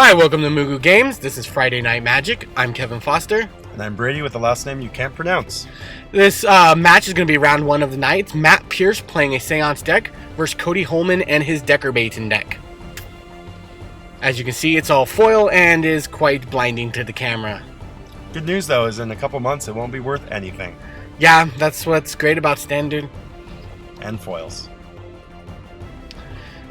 Hi, welcome to Mugu Games. This is Friday Night Magic. I'm Kevin Foster. And I'm Brady with the last name you can't pronounce. This match is going to be round one of the night. It's Matt Pierce playing a Seance deck versus Cody Holman and his Deckerbaton deck. As you can see, it's all foil and is quite blinding to the camera. Good news, though, is in a couple months it won't be worth anything. Yeah, that's what's great about Standard. And foils.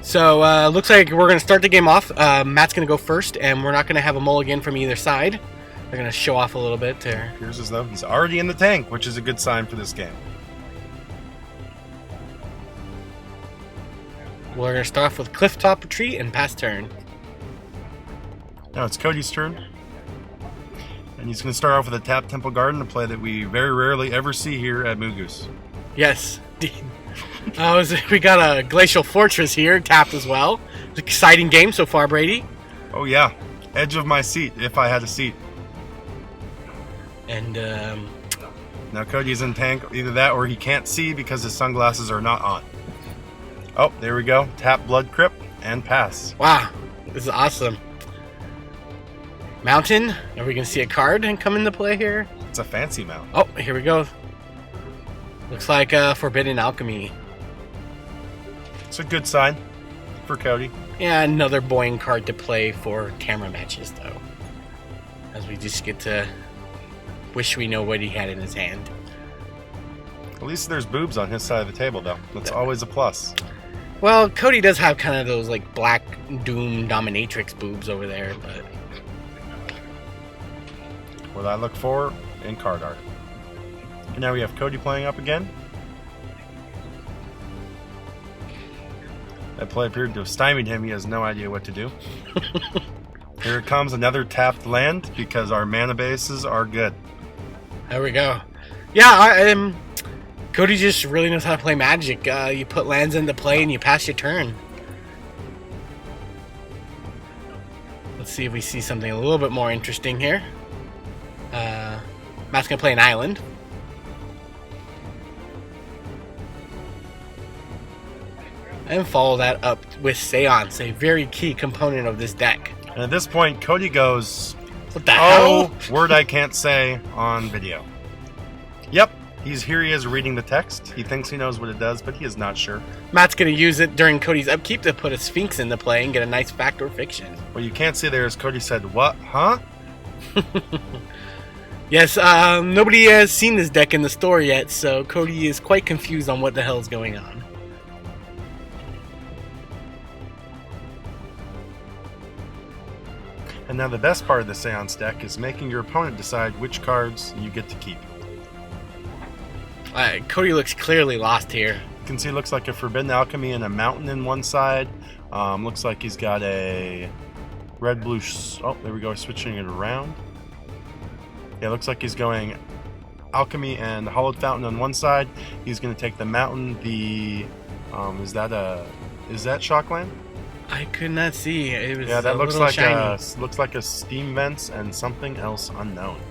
So, looks like we're going to start the game off. Matt's going to go first, and we're not going to have a mulligan from either side. They're going to show off a little bit there. Appears as though he's already in the tank, which is a good sign for this game. We're going to start off with Clifftop Retreat and pass turn. Now it's Cody's turn. And he's going to start off with a Tap Temple Garden, a play that we very rarely ever see here at Mugu's. Yes, indeed. We got a Glacial Fortress here, tapped as well. It's an exciting game so far, Brady. Oh yeah, edge of my seat, if I had a seat. And, now Cody's in tank, either that or he can't see because his sunglasses are not on. Oh, there we go. Tap Blood Crypt and pass. Wow, this is awesome. Mountain, are we going to see a card and come into play here? It's a fancy mount. Oh, here we go. Looks like Forbidden Alchemy. It's a good sign for Cody. Yeah, another Boyne card to play for camera matches, though. As we just get to wish we know what he had in his hand. At least there's boobs on his side of the table, though. That's always a plus. Well, Cody does have kind of those like black Doom Dominatrix boobs over there, but What I look for in card art. And now we have Cody playing up again. That play appeared to have stymied him. He has no idea what to do. Here comes another tapped land because our mana bases are good. there we go. Yeah, Cody just really knows how to play Magic. You put lands into play and you pass your turn. Let's see if we see something a little bit more interesting here. Matt's going to play an island. And follow that up with Seance, a very key component of this deck. And at this point, Cody goes, What the hell? Word I can't say on video. Yep, he is reading the text. He thinks he knows what it does, but he is not sure. Matt's going to use it during Cody's upkeep to put a Sphinx into play and get a nice backdoor fiction. What you can't see there is Cody said, what, huh? Yes, nobody has seen this deck in the store yet, so Cody is quite confused on what the hell is going on. And now the best part of the Seance deck is making your opponent decide which cards you get to keep. Cody looks clearly lost here. You can see it looks like a Forbidden Alchemy and a mountain in one side. Looks like he's got a red-blue... Oh, there we go, switching it around. Yeah, looks like he's going Alchemy and the Hollowed Fountain on one side. He's going to take the mountain, the... is that Shockland? I could not see. It was yeah, that looks shiny. looks like a Steam Vents and something else unknown.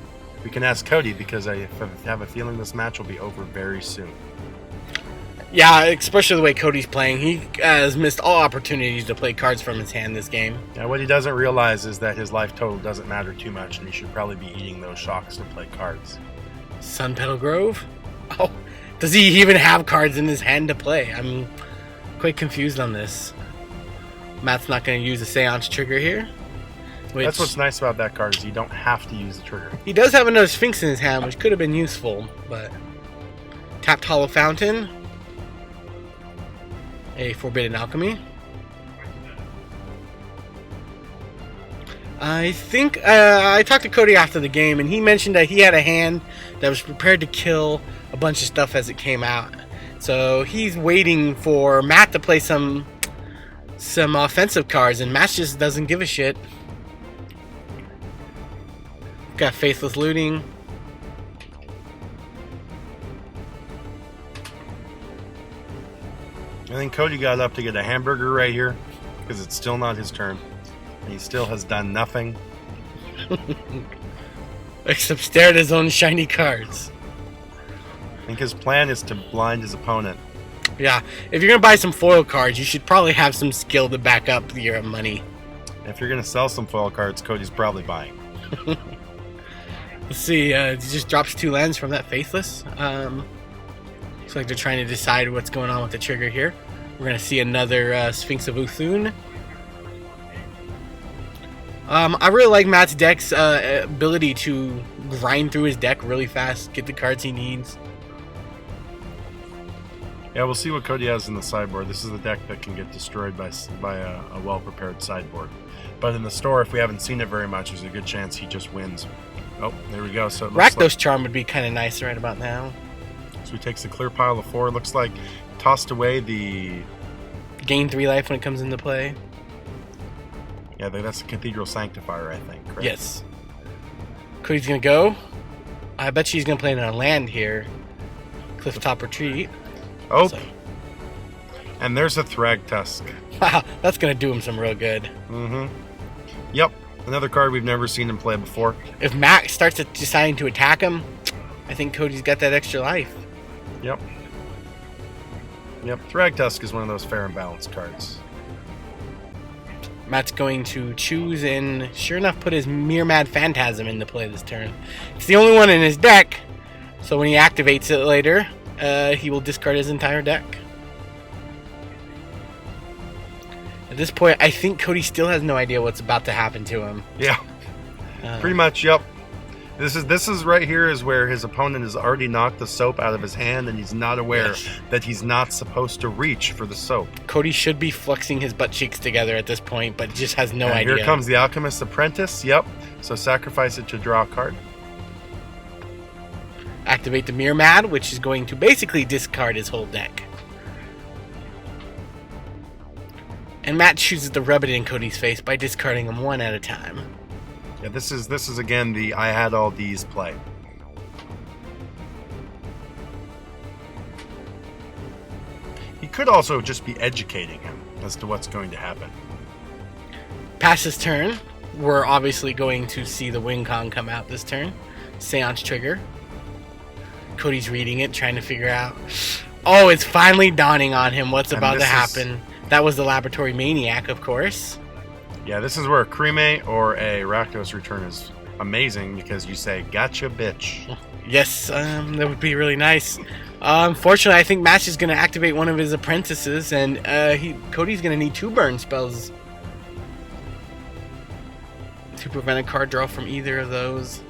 We can ask Cody because I have a feeling this match will be over very soon. Yeah, especially the way Cody's playing. He has missed all opportunities to play cards from his hand this game. Yeah, what he doesn't realize is that his life total doesn't matter too much, and he should probably be eating those shocks to play cards. Sun Petal Grove? Oh, does he even have cards in his hand to play? I'm quite confused on this. Matt's not going to use the Seance trigger here. That's what's nice about that card is you don't have to use the trigger. He does have another Sphinx in his hand, which could have been useful, but... Tapped Hollow Fountain. A Forbidden Alchemy. I think I talked to Cody after the game, and he mentioned that he had a hand that was prepared to kill a bunch of stuff as it came out. So he's waiting for Matt to play some offensive cards, and Matt just doesn't give a shit. Got Faithless Looting. I think Cody got up to get a hamburger right here because it's still not his turn. And he still has done nothing. Except stare at his own shiny cards. I think his plan is to blind his opponent. Yeah, if you're going to buy some foil cards, you should probably have some skill to back up your money. If you're going to sell some foil cards, Cody's probably buying. Let's see. He just drops 2 lands from that Faithless. Looks like they're trying to decide what's going on with the trigger here. We're going to see another Sphinx of Uthun. I really like Matt's deck's ability to grind through his deck really fast, get the cards he needs. Yeah, we'll see what Cody has in the sideboard. This is the deck that can get destroyed by a well-prepared sideboard. But in the store, if we haven't seen it very much, there's a good chance he just wins. Oh, there we go. So it looks Rakdos Charm would be kind of nice right about now. So he takes a clear pile of 4. Looks like tossed away the... Gain 3 life when it comes into play. Yeah, that's a Cathedral Sanctifier, I think, correct? Yes. Cody's going to go. I bet she's going to play in a land here. Clifftop Retreat. Oh, So, and there's a Thragtusk. wow, that's going to do him some real good. Mm-hmm. Yep, another card we've never seen him play before. If Matt starts deciding to attack him, I think Cody's got that extra life. Yep. Yep, Thragtusk is one of those fair and balanced cards. Matt's going to choose and, sure enough, put his Mirmad Phantasm into play this turn. It's the only one in his deck, so when he activates it later, he will discard his entire deck. At this point, I think Cody still has no idea what's about to happen to him. Yeah, pretty much, yep. This is right here is where his opponent has already knocked the soap out of his hand, and he's not aware that he's not supposed to reach for the soap. Cody should be flexing his butt cheeks together at this point, but just has no idea. Here comes the Alchemist's Apprentice. Yep. So sacrifice it to draw a card. Activate the Mirmad, which is going to basically discard his whole deck. And Matt chooses to rub it in Cody's face by discarding them one at a time. Yeah, this is again the I had all these play. He could also just be educating him as to what's going to happen. Past his turn, we're obviously going to see the Wing Con come out this turn. Seance trigger. Cody's reading it, trying to figure out. Oh, it's finally dawning on him what's about to happen. That was the Laboratory Maniac, of course. Yeah, this is where a Creme or a Rakdos return is amazing because you say, gotcha, bitch. Yes, that would be really nice. Unfortunately, I think Matt is going to activate one of his apprentices, and Cody's going to need 2 burn spells to prevent a card draw from either of those.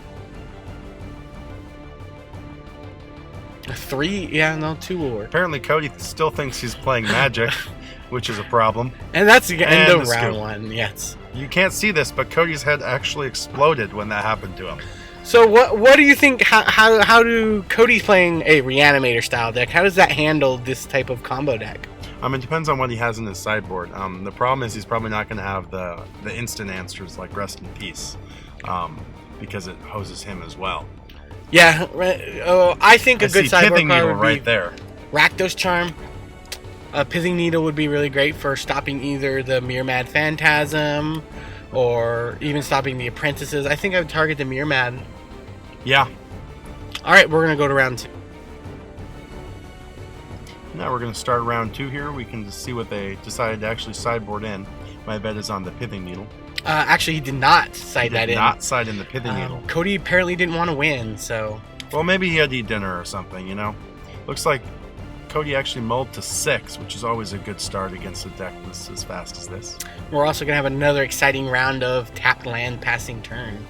3? Yeah, no, 2 will work. Apparently, Cody still thinks he's playing Magic, which is a problem. And that's the end of round 1, yes. You can't see this, but Cody's head actually exploded when that happened to him. So what do you think, how do Cody's playing a Reanimator style deck, how does that handle this type of combo deck? It depends on what he has in his sideboard. The problem is he's probably not going to have the instant answers like Rest in Peace, because it hoses him as well. Yeah, I think a good sideboard Pithing card Needle would right be there. Rakdos Charm. Pithing Needle would be really great for stopping either the Mirmad Phantasm or even stopping the Apprentices. I think I would target the Mirmad. Yeah. Alright, we're going to go to round 2. Now we're going to start round 2 here. We can see what they decided to actually sideboard in. My bet is on the Pithing Needle. Actually, he did not side that in. Did not side in the Pithing Needle. Cody apparently didn't want to win, so... Well, maybe he had to eat dinner or something, you know? Looks like Cody actually mulled to 6, which is always a good start against a deck that's as fast as this. We're also going to have another exciting round of tapped land passing turn.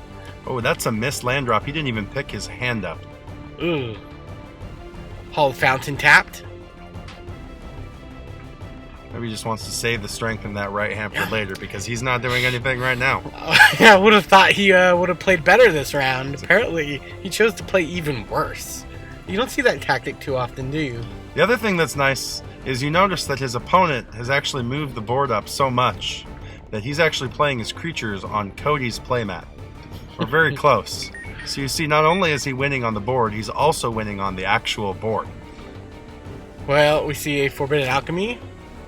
Oh, that's a missed land drop. He didn't even pick his hand up. Ooh. Hall Fountain tapped. Maybe he just wants to save the strength in that right hand for later because he's not doing anything right now. Yeah, I would have thought he would have played better this round. Apparently, he chose to play even worse. You don't see that tactic too often, do you? The other thing that's nice is you notice that his opponent has actually moved the board up so much that he's actually playing his creatures on Cody's playmat. We're very close. So you see, not only is he winning on the board, he's also winning on the actual board. Well, we see a Forbidden Alchemy.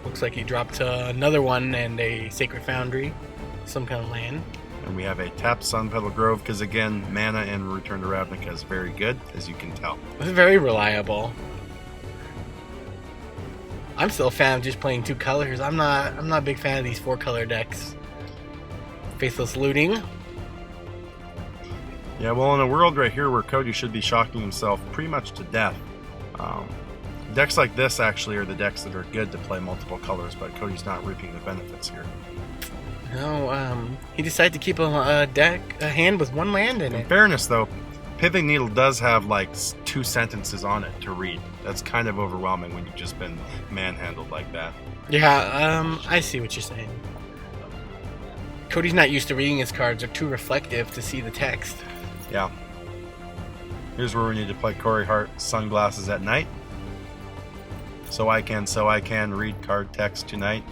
Looks like he dropped another one and a Sacred Foundry. Some kind of land. And we have a tapped Sun Petal Grove because, again, mana in Return to Ravnica is very good, as you can tell. It's very reliable. I'm still a fan of just playing 2 colors. I'm not a big fan of these 4-color decks. Faithless looting. Yeah, well, in a world right here where Cody should be shocking himself pretty much to death, decks like this actually are the decks that are good to play multiple colors, but Cody's not reaping the benefits here. No, he decided to keep a hand with one land in In it. fairness, though, Pithing Needle does have like 2 sentences on it to read. That's kind of overwhelming when you've just been manhandled like that. Yeah, I see what you're saying. Cody's not used to reading his cards; they're too reflective to see the text. Yeah. Here's where we need to play Corey Hart Sunglasses at Night. So I can read card text tonight.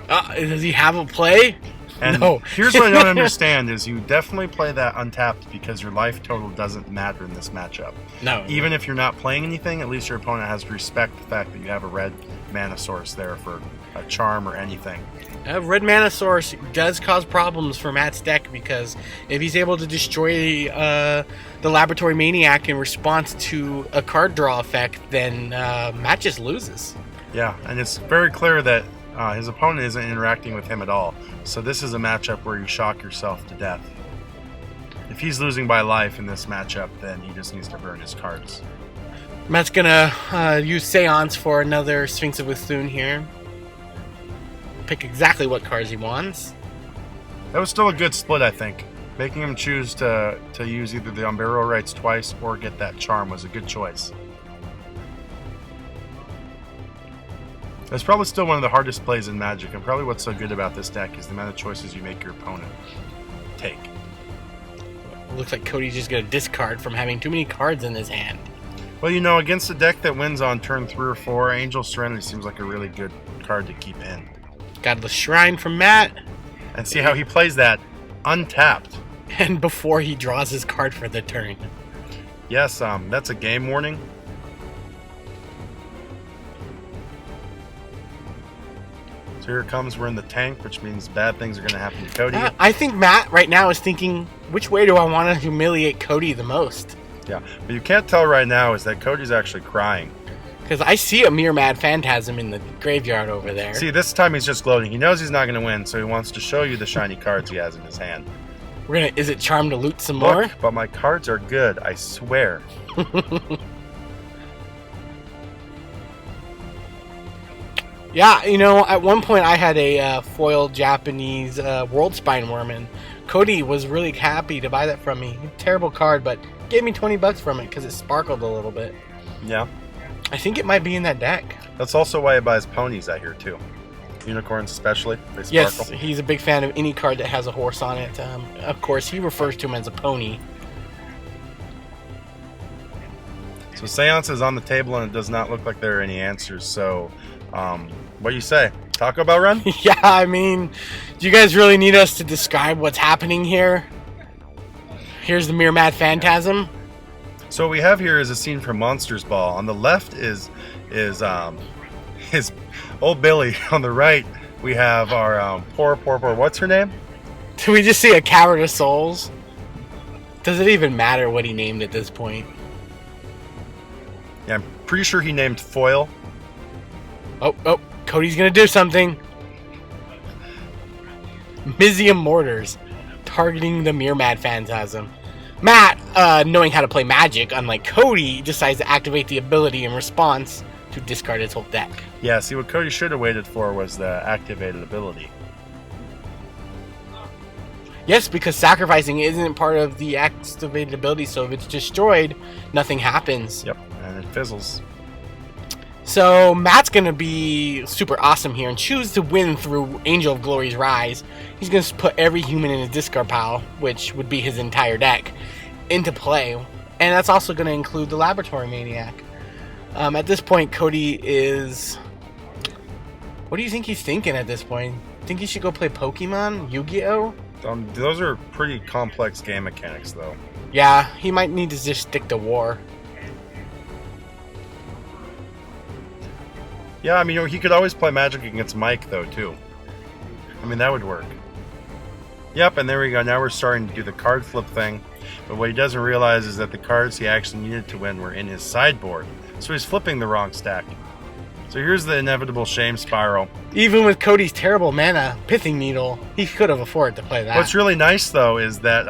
Does he have a play? And no. Here's what I don't understand is you definitely play that untapped because your life total doesn't matter in this matchup. No. Even if you're not playing anything, at least your opponent has to respect the fact that you have a red mana source there for a charm or anything. Red mana source does cause problems for Matt's deck because if he's able to destroy the Laboratory Maniac in response to a card draw effect, then Matt just loses. Yeah, and it's very clear that his opponent isn't interacting with him at all. So this is a matchup where you shock yourself to death. If he's losing by life in this matchup, then he just needs to burn his cards. Matt's gonna use Seance for another Sphinx of Bethune here. Pick exactly what cards he wants. That was still a good split, I think. Making him choose to use either the Unburial Rites twice or get that charm was a good choice. That's probably still one of the hardest plays in Magic, and probably what's so good about this deck is the amount of choices you make your opponent take. Looks like Cody's just gonna discard from having too many cards in his hand. Well, you know, against a deck that wins on turn 3 or 4, Angel Serenity seems like a really good card to keep in. Got the Shrine from Matt. And see how he plays that untapped. And before he draws his card for the turn. Yes, that's a game warning. So here it comes, we're in the tank, which means bad things are going to happen to Cody. I think Matt right now is thinking, which way do I want to humiliate Cody the most? Yeah, but you can't tell right now is that Cody's actually crying. Because I see a Mere Mad Phantasm in the graveyard over there. See, this time he's just gloating. He knows he's not going to win, so he wants to show you the shiny cards he has in his hand. Is it charm to loot some Look, more? but my cards are good, I swear. Yeah, you know, at one point I had a foil Japanese World Spine Worm, and Cody was really happy to buy that from me. Terrible card, but gave me $20 from it because it sparkled a little bit. Yeah. I think it might be in that deck. That's also why he buys ponies out here, too. Unicorns especially, they sparkle. Yes, he's a big fan of any card that has a horse on it. Of course, he refers to him as a pony. So Seance is on the table, and it does not look like there are any answers. So, what do you say? Taco Bell run? Yeah, I mean, do you guys really need us to describe what's happening here? Here's the Mere Mad Phantasm. So what we have here is a scene from Monsters Ball. On the left is his old Billy. On the right, we have our poor. What's her name? Do we just see a Cavern of Souls? Does it even matter what he named at this point? Yeah, I'm pretty sure he named Foil. Oh, Cody's gonna do something. Mizium Mortars, targeting the Mere Mad Phantasm. Matt, knowing how to play Magic, unlike Cody, decides to activate the ability in response to discard his whole deck. Yeah, see, what Cody should have waited for was the activated ability. Yes, because sacrificing isn't part of the activated ability, so if it's destroyed, nothing happens. Yep, and it fizzles. So Matt's going to be super awesome here and choose to win through Angel of Glory's Rise. He's going to put every human in his discard pile, which would be his entire deck, into play. And that's also going to include the Laboratory Maniac. At this point, Cody is... What do you think he's thinking at this point? Think he should go play Pokemon? Yu-Gi-Oh? Those are pretty complex game mechanics, though. Yeah, he might need to just stick to War. Yeah, I mean, you know, he could always play Magic against Mike, though, too. I mean, that would work. Yep, and there we go. Now we're starting to do the card flip thing. But what he doesn't realize is that the cards he actually needed to win were in his sideboard. So he's flipping the wrong stack. So here's the inevitable shame spiral. Even with Cody's terrible mana pithing needle, he could have afforded to play that. What's really nice though is that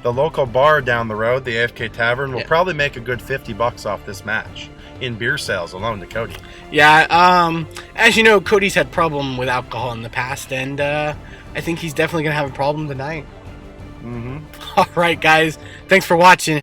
the local bar down the road, the AFK Tavern, will probably make a good $50 off this match in beer sales alone to Cody. Yeah, as you know, Cody's had problem with alcohol in the past, and I think he's definitely gonna have a problem tonight. All right, guys, thanks for watching.